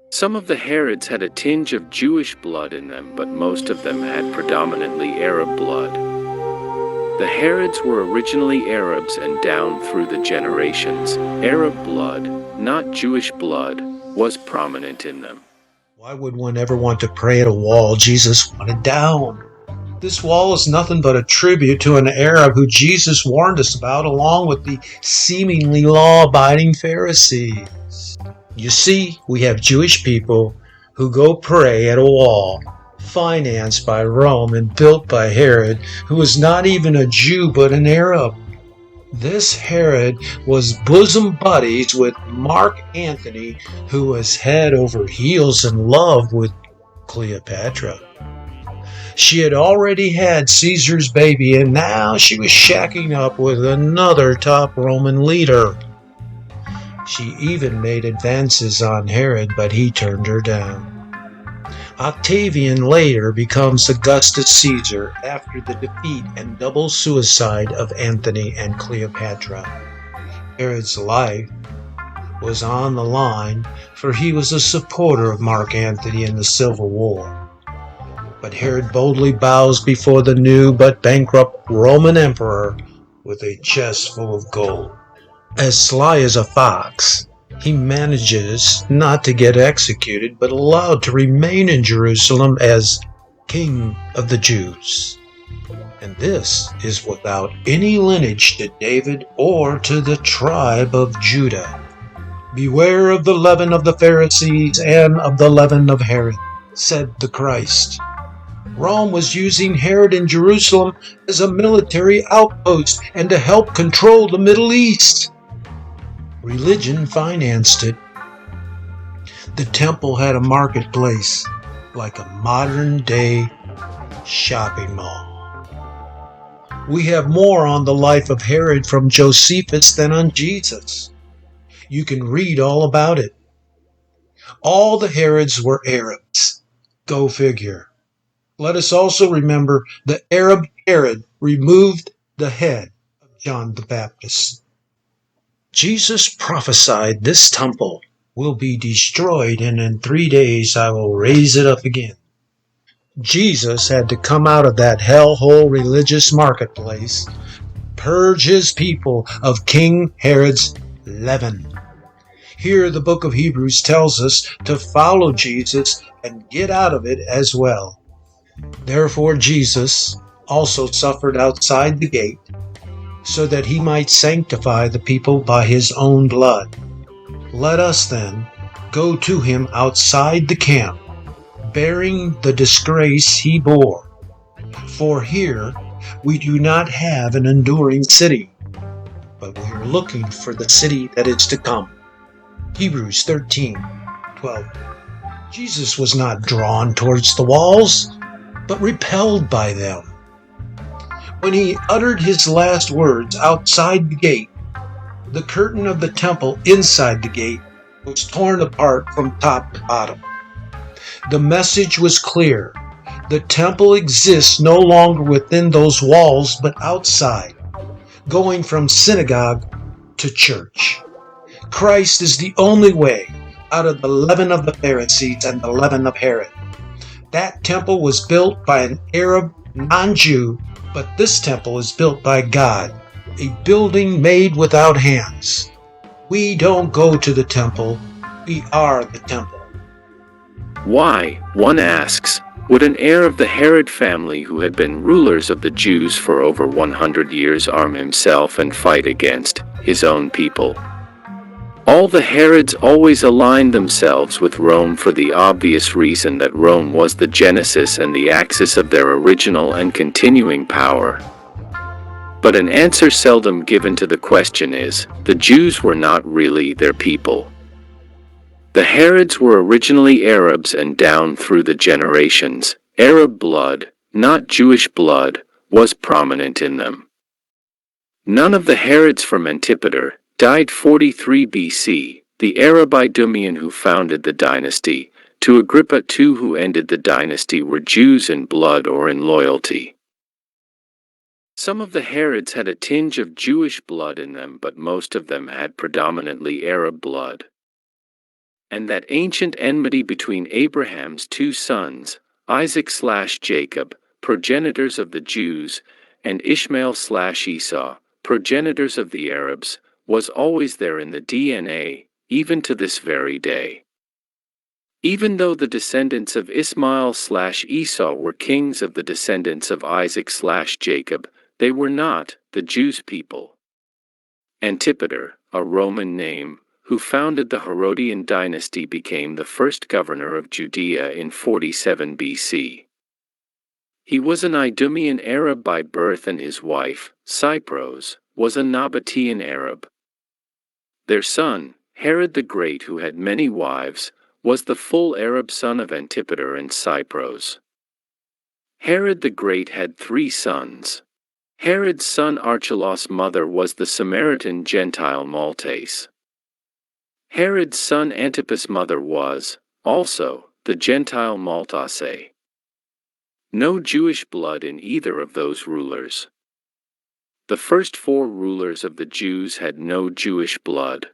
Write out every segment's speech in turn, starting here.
Some of the Herods had a tinge of Jewish blood in them, but most of them had predominantly Arab blood. The Herods were originally Arabs, and down through the generations, Arab blood, not Jewish blood, was prominent in them. Why would one ever want to pray at a wall Jesus wanted down? This wall is nothing but a tribute to an Arab who Jesus warned us about, along with the seemingly law-abiding Pharisees. You see, we have Jewish people who go pray at a wall, financed by Rome and built by Herod, who was not even a Jew but an Arab. This Herod was bosom buddies with Mark Antony, who was head over heels in love with Cleopatra. She had already had Caesar's baby, and now she was shacking up with another top Roman leader. She even made advances on Herod, but he turned her down. Octavian later becomes Augustus Caesar after the defeat and double suicide of Antony and Cleopatra. Herod's life was on the line, for he was a supporter of Mark Antony in the Civil War. But Herod boldly bows before the new but bankrupt Roman emperor with a chest full of gold. As sly as a fox, he manages not to get executed, but allowed to remain in Jerusalem as King of the Jews. And this is without any lineage to David or to the tribe of Judah. Beware of the leaven of the Pharisees and of the leaven of Herod, said the Christ. Rome was using Herod in Jerusalem as a military outpost and to help control the Middle East. Religion financed it. The temple had a marketplace, like a modern-day shopping mall. We have more on the life of Herod from Josephus than on Jesus. You can read all about it. All the Herods were Arabs. Go figure. Let us also remember the Arab Herod removed the head of John the Baptist. Jesus prophesied this temple will be destroyed, and in 3 days I will raise it up again. Jesus had to come out of that hellhole religious marketplace, purge his people of King Herod's leaven. Here the book of Hebrews tells us to follow Jesus and get out of it as well. Therefore Jesus also suffered outside the gate, so that he might sanctify the people by his own blood. Let us then go to him outside the camp, bearing the disgrace he bore. For here we do not have an enduring city, but we are looking for the city that is to come. Hebrews 13:12. Jesus was not drawn towards the walls, but repelled by them. When he uttered his last words outside the gate, the curtain of the temple inside the gate was torn apart from top to bottom. The message was clear. The temple exists no longer within those walls, but outside, going from synagogue to church. Christ is the only way out of the leaven of the Pharisees and the leaven of Herod. That temple was built by an Arab non-Jew, but this temple is built by God, a building made without hands. We don't go to the temple, we are the temple. Why, one asks, would an heir of the Herod family who had been rulers of the Jews for over 100 years arm himself and fight against his own people? All the Herods always aligned themselves with Rome for the obvious reason that Rome was the genesis and the axis of their original and continuing power. But an answer seldom given to the question is, the Jews were not really their people. The Herods were originally Arabs, and down through the generations, Arab blood, not Jewish blood, was prominent in them. None of the Herods from Antipater died 43 BC, the Arab Idumean who founded the dynasty, to Agrippa II who ended the dynasty were Jews in blood or in loyalty. Some of the Herods had a tinge of Jewish blood in them, but most of them had predominantly Arab blood. and that ancient enmity between Abraham's two sons, Isaac/Jacob, progenitors of the Jews, and Ishmael/Esau, progenitors of the Arabs, was always there in the DNA, even to this very day. Even though the descendants of Ishmael/Esau were kings of the descendants of Isaac/Jacob, they were not the Jews' people. Antipater, a Roman name, who founded the Herodian dynasty, became the first governor of Judea in 47 BC. He was an Idumean Arab by birth, and his wife, Cypros, was a Nabatean Arab. Their son, Herod the Great, who had many wives, was the full Arab son of Antipater and Cypros. Herod the Great had 3 sons. Herod's son Archelaus' mother was the Samaritan Gentile Maltese. Herod's son Antipas' mother was, also, the Gentile Maltase. No Jewish blood in either of those rulers. The first 4 rulers of the Jews had no Jewish blood.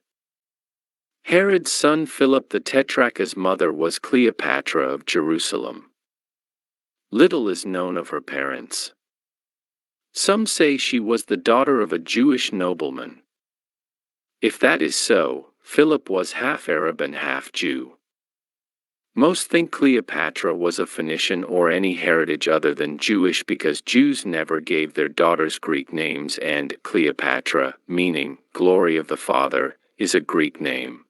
Herod's son Philip the Tetrarch's mother was Cleopatra of Jerusalem. Little is known of her parents. Some say she was the daughter of a Jewish nobleman. If that is so, Philip was half Arab and half Jew. Most think Cleopatra was of Phoenician or any heritage other than Jewish, because Jews never gave their daughters Greek names, and Cleopatra, meaning glory of the father, is a Greek name.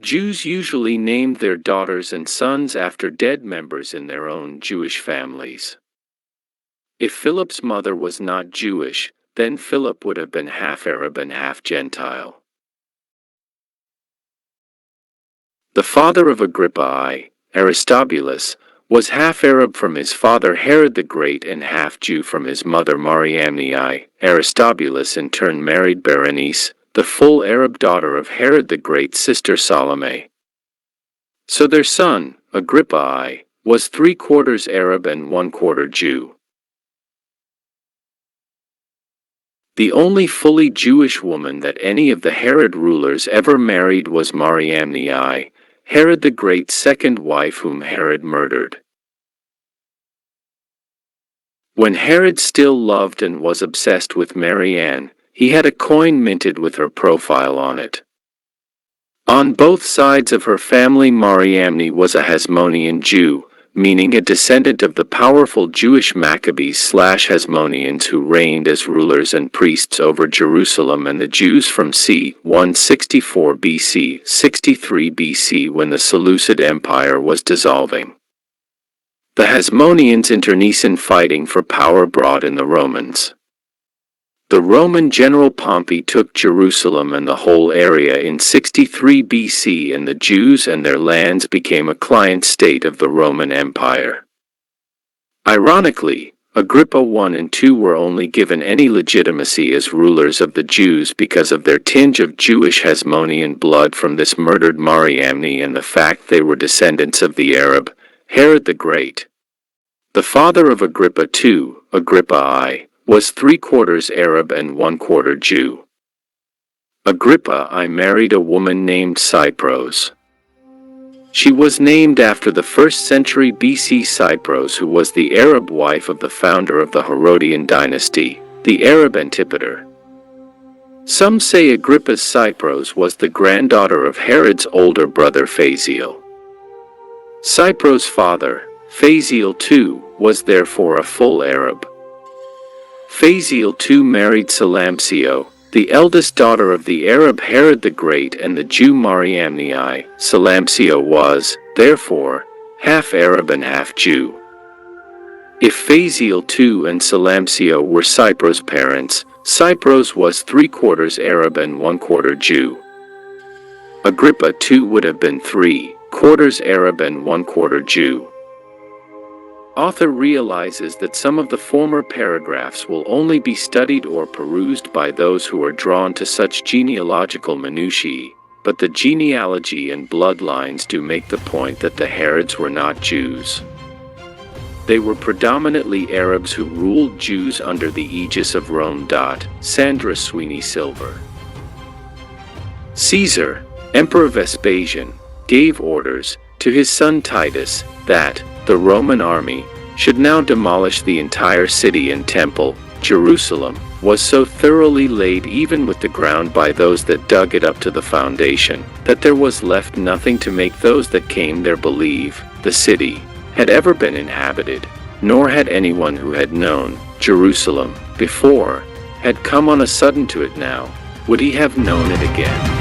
Jews usually named their daughters and sons after dead members in their own Jewish families. If Philip's mother was not Jewish, then Philip would have been half Arab and half Gentile. The father of Agrippa I, Aristobulus, was half Arab from his father Herod the Great and half Jew from his mother Mariamne I. Aristobulus in turn married Berenice, the full Arab daughter of Herod the Great's sister Salome. So their son, Agrippa I, was 3/4 Arab and 1/4 Jew. The only fully Jewish woman that any of the Herod rulers ever married was Mariamne I, Herod the Great's second wife, whom Herod murdered. When Herod still loved and was obsessed with Marianne, he had a coin minted with her profile on it. On both sides of her family, Mariamne was a Hasmonean Jew, meaning a descendant of the powerful Jewish Maccabees/Hasmoneans who reigned as rulers and priests over Jerusalem and the Jews from c. 164 BC, 63 BC, when the Seleucid Empire was dissolving. The Hasmoneans internecine fighting for power brought in the Romans. The Roman general Pompey took Jerusalem and the whole area in 63 BC, and the Jews and their lands became a client state of the Roman Empire. Ironically, Agrippa I and II were only given any legitimacy as rulers of the Jews because of their tinge of Jewish Hasmonean blood from this murdered Mariamne and the fact they were descendants of the Arab, Herod the Great. The father of Agrippa II, Agrippa I, was 3/4 Arab and 1/4 Jew. Agrippa I married a woman named Cypros. She was named after the 1st century BC Cypros, who was the Arab wife of the founder of the Herodian dynasty, the Arab Antipater. Some say Agrippa's Cypros was the granddaughter of Herod's older brother Phasael. Cypros' father, Phasael II, was therefore a full Arab. Phasael II married Salampsio, the eldest daughter of the Arab Herod the Great and the Jew Mariamne I. Salampsio was, therefore, half Arab and half Jew. If Phasael II and Salampsio were Cypros' parents, Cypros was 3/4 Arab and 1/4 Jew. Agrippa II would have been 3/4 Arab and 1/4 Jew. Author realizes that some of the former paragraphs will only be studied or perused by those who are drawn to such genealogical minutiae, but the genealogy and bloodlines do make the point that the Herods were not Jews. They were predominantly Arabs who ruled Jews under the aegis of Rome. Sandra Sweeney Silver. Caesar, Emperor Vespasian gave orders to his son Titus that the Roman army should now demolish the entire city and temple. Jerusalem was so thoroughly laid even with the ground by those that dug it up to the foundation, that there was left nothing to make those that came there believe the city had ever been inhabited, nor had anyone who had known Jerusalem before had come on a sudden to it now, would he have known it again.